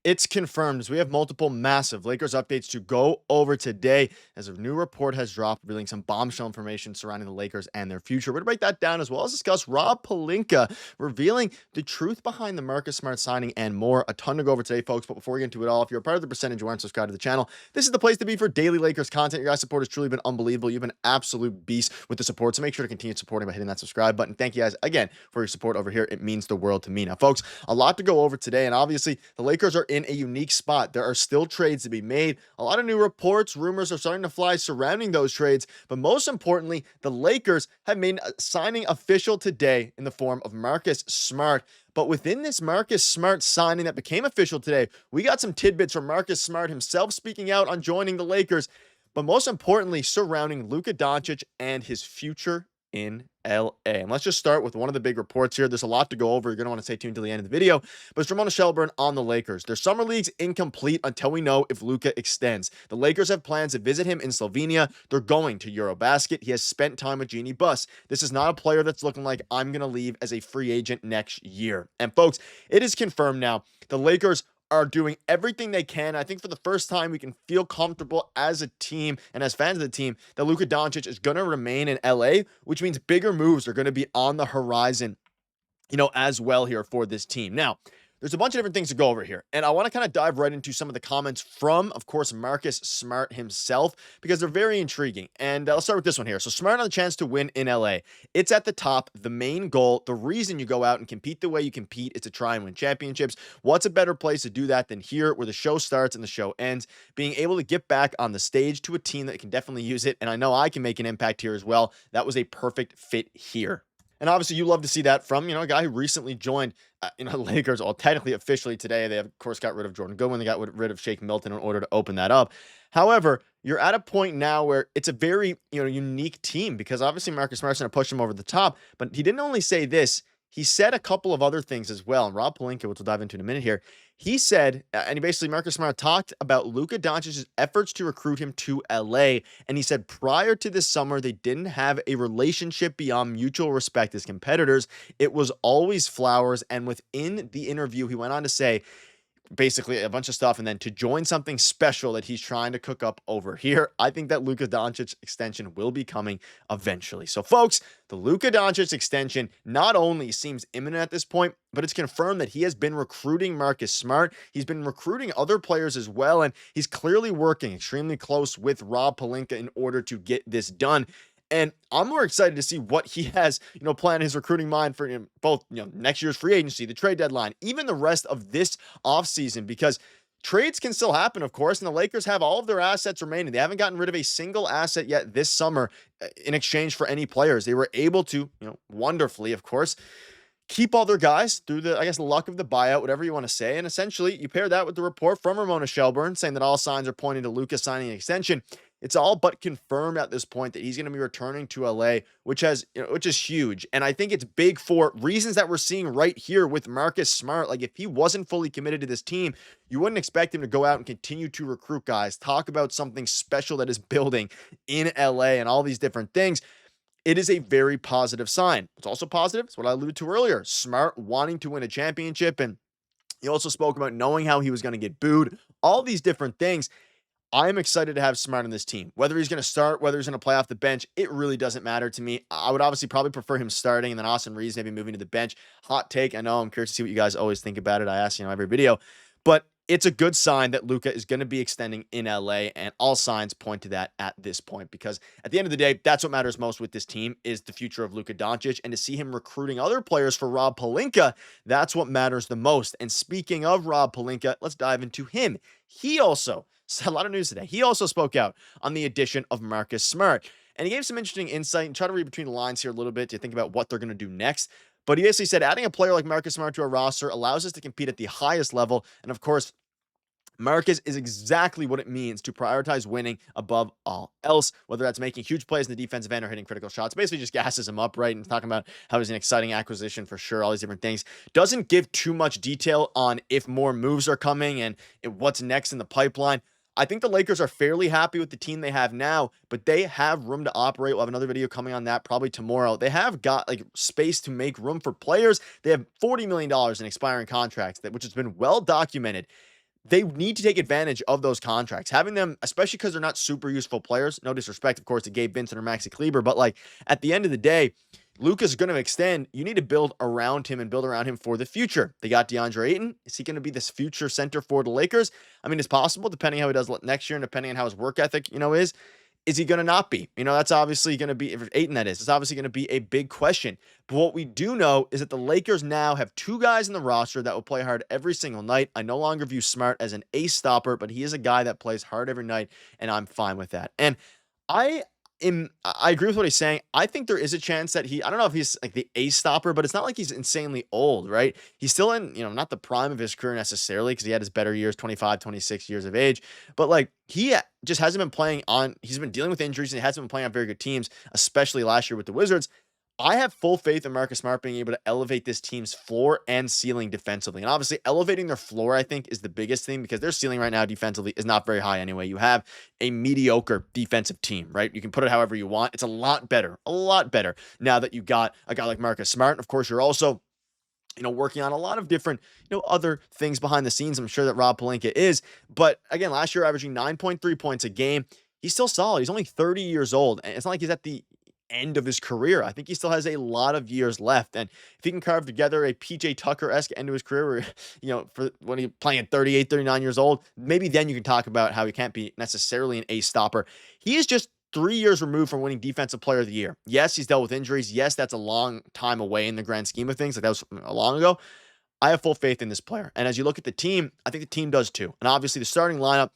It's confirmed as we have multiple massive Lakers updates to go over today as a new report has dropped revealing some bombshell information surrounding the Lakers and their future. We're going to break that down as well as discuss Rob Pelinka revealing the truth behind the Marcus Smart signing and more. A ton to go over today, folks. But before we get into it all, if you're a part of the percentage who aren't subscribed to the channel, this is the place to be for daily Lakers content. Your guys' support has truly been unbelievable. You've been an absolute beast with the support. So make sure to continue supporting by hitting that subscribe button. Thank you guys again for your support over here. It means the world to me. Now, folks, a lot to go over today. And obviously, the Lakers are in a unique spot. There are still trades to be made. A lot of new reports, rumors are starting to fly surrounding those trades. But most importantly, the Lakers have made a signing official today in the form of Marcus Smart. But within this Marcus Smart signing that became official today, we got some tidbits from Marcus Smart himself speaking out on joining the Lakers, but most importantly, surrounding Luka Doncic and his future in LA. And let's just start with one of the big reports here. There's a lot to go over. You're going to want to stay tuned till the end of the video. But it's Ramona Shelburne on the Lakers. Their summer league's incomplete until we know if Luka extends. The Lakers have plans to visit him in Slovenia. They're going to Eurobasket. He has spent time with Jeannie Buss. This is not a player that's looking like I'm going to leave as a free agent next year. And folks, it is confirmed now. The Lakers are doing everything they can. I think for the first time, we can feel comfortable as a team and as fans of the team that Luka Doncic is going to remain in LA, which means bigger moves are going to be on the horizon, as well here for this team. Now, there's a bunch of different things to go over here, and I want to kind of dive right into some of the comments from, of course, Marcus Smart himself, because they're very intriguing. And I'll start with this one here. So Smart on the chance to win in LA. It's at the top, the main goal, the reason you go out and compete the way you compete is to try and win championships. What's a better place to do that than here, where the show starts and the show ends? Being able to get back on the stage to a team that can definitely use it, and I know I can make an impact here as well. That was a perfect fit here. And obviously, you love to see that from, a guy who recently joined, Lakers, all technically officially today. They, of course, got rid of Jordan Goodwin. They got rid of Shake Milton in order to open that up. However, you're at a point now where it's a very, unique team because obviously Marcus Smart's going to push him over the top. But he didn't only say this. He said a couple of other things as well. And Rob Pelinka, which we'll dive into in a minute here, he said, and he basically, Marcus Smart talked about Luka Doncic's efforts to recruit him to LA. And he said prior to this summer, they didn't have a relationship beyond mutual respect as competitors. It was always flowers. And within the interview, he went on to say, basically a bunch of stuff, and then to join something special that he's trying to cook up over here. I think that Luka Doncic extension will be coming eventually. So folks, the Luka Doncic extension not only seems imminent at this point, but it's confirmed that he has been recruiting Marcus Smart. He's been recruiting other players as well, and he's clearly working extremely close with Rob Pelinka in order to get this done. And I'm more excited to see what he has, planned in his recruiting mind for both, next year's free agency, the trade deadline, even the rest of this offseason, because trades can still happen, of course, and the Lakers have all of their assets remaining. They haven't gotten rid of a single asset yet this summer in exchange for any players. They were able to, wonderfully, of course, keep all their guys through the luck of the buyout, whatever you want to say. And essentially, you pair that with the report from Ramona Shelburne saying that all signs are pointing to Luka signing an extension. It's all but confirmed at this point that he's going to be returning to LA, which is huge. And I think it's big for reasons that we're seeing right here with Marcus Smart. Like, if he wasn't fully committed to this team, you wouldn't expect him to go out and continue to recruit guys, talk about something special that is building in LA and all these different things. It is a very positive sign. It's also positive. It's what I alluded to earlier. Smart wanting to win a championship. And he also spoke about knowing how he was going to get booed, all these different things. I'm excited to have Smart on this team. Whether he's going to start, whether he's going to play off the bench, it really doesn't matter to me. I would obviously probably prefer him starting and then Austin Reaves maybe moving to the bench. Hot take. I know. I'm curious to see what you guys always think about it. I ask, every video. But it's a good sign that Luka is going to be extending in LA, and all signs point to that at this point, because at the end of the day, that's what matters most with this team is the future of Luka Doncic, and to see him recruiting other players for Rob Pelinka, that's what matters the most. And speaking of Rob Pelinka, let's dive into him. He also, a lot of news today, he also spoke out on the addition of Marcus Smart, and he gave some interesting insight and try to read between the lines here a little bit to think about what they're going to do next. But he basically said, adding a player like Marcus Smart to our roster allows us to compete at the highest level. And of course, Marcus is exactly what it means to prioritize winning above all else, whether that's making huge plays in the defensive end or hitting critical shots. Basically just gasses him up, right? And talking about how he's an exciting acquisition for sure, all these different things. Doesn't give too much detail on if more moves are coming and what's next in the pipeline. I think the Lakers are fairly happy with the team they have now, but they have room to operate. We'll have another video coming on that probably tomorrow. They have got space to make room for players. They have $40 million in expiring contracts, which has been well documented. they need to take advantage of those contracts. Having them, especially because they're not super useful players. No disrespect, of course, to Gabe Vincent or Maxi Kleber, but like at the end of the day, Luka's going to extend. You need to build around him and build around him for the future. They got DeAndre Ayton. Is he going to be this future center for the Lakers? I mean, it's possible, depending how he does next year and depending on how his work ethic, is. Is he going to not be? That's obviously going to be, if Ayton that is, it's obviously going to be a big question. But what we do know is that the Lakers now have two guys in the roster that will play hard every single night. I no longer view Smart as an ace stopper, but he is a guy that plays hard every night, and I'm fine with that. And I agree with what he's saying. I think there is a chance that I don't know if he's like the ace stopper, but it's not like he's insanely old, right? He's still in, not the prime of his career necessarily because he had his better years, 25, 26 years of age. But like he just hasn't been playing he's been dealing with injuries and he hasn't been playing on very good teams, especially last year with the Wizards. I have full faith in Marcus Smart being able to elevate this team's floor and ceiling defensively. And obviously, elevating their floor, I think, is the biggest thing because their ceiling right now defensively is not very high anyway. You have a mediocre defensive team, right? You can put it however you want. It's a lot better now that you got a guy like Marcus Smart. And of course, you're also working on a lot of different, other things behind the scenes. I'm sure that Rob Pelinka is. But again, last year, averaging 9.3 points a game. He's still solid. He's only 30 years old. And it's not like he's at the end of his career. I think he still has a lot of years left. And if he can carve together a PJ Tucker-esque end of his career where, for when he's playing at 38, 39 years old, maybe then you can talk about how he can't be necessarily an ace stopper. He is just 3 years removed from winning Defensive Player of the Year. Yes, he's dealt with injuries. Yes, that's a long time away in the grand scheme of things. Like that was long ago. I have full faith in this player. And as you look at the team, I think the team does too. And obviously the starting lineup,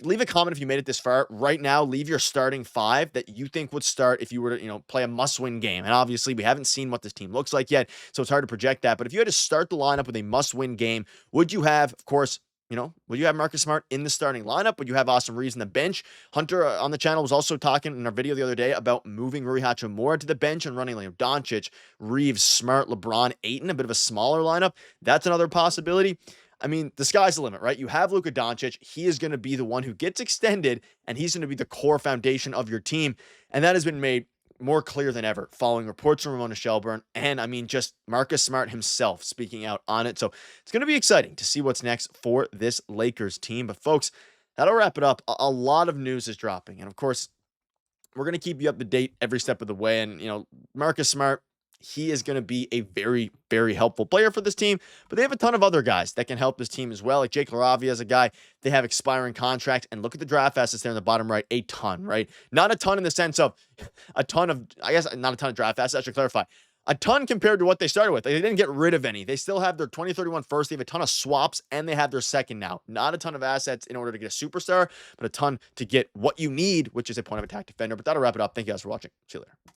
leave a comment if you made it this far. Right now, leave your starting five that you think would start if you were to, play a must-win game. And obviously, we haven't seen what this team looks like yet, so it's hard to project that. But if you had to start the lineup with a must-win game, would you have, of course, would you have Marcus Smart in the starting lineup? Would you have Austin Reaves on the bench? Hunter on the channel was also talking in our video the other day about moving Rui Hachimura to the bench and running Doncic, Reaves, Smart, LeBron, Ayton, a bit of a smaller lineup. That's another possibility. I mean, the sky's the limit, right? You have Luka Doncic. He is going to be the one who gets extended, and he's going to be the core foundation of your team. And that has been made more clear than ever following reports from Ramona Shelburne and, just Marcus Smart himself speaking out on it. So it's going to be exciting to see what's next for this Lakers team. But, folks, that'll wrap it up. A lot of news is dropping. And, of course, we're going to keep you up to date every step of the way. And, Marcus Smart, he is going to be a very, very helpful player for this team. But they have a ton of other guys that can help this team as well. Like Jake LaRavia is a guy. They have expiring contracts. And look at the draft assets there in the bottom right. A ton, right? Not a ton in the sense of a ton of, I guess, not a ton of draft assets. I should clarify. A ton compared to what they started with. They didn't get rid of any. They still have their 2031 first. They have a ton of swaps, and they have their second now. Not a ton of assets in order to get a superstar, but a ton to get what you need, which is a point of attack defender. But that'll wrap it up. Thank you guys for watching. See you later.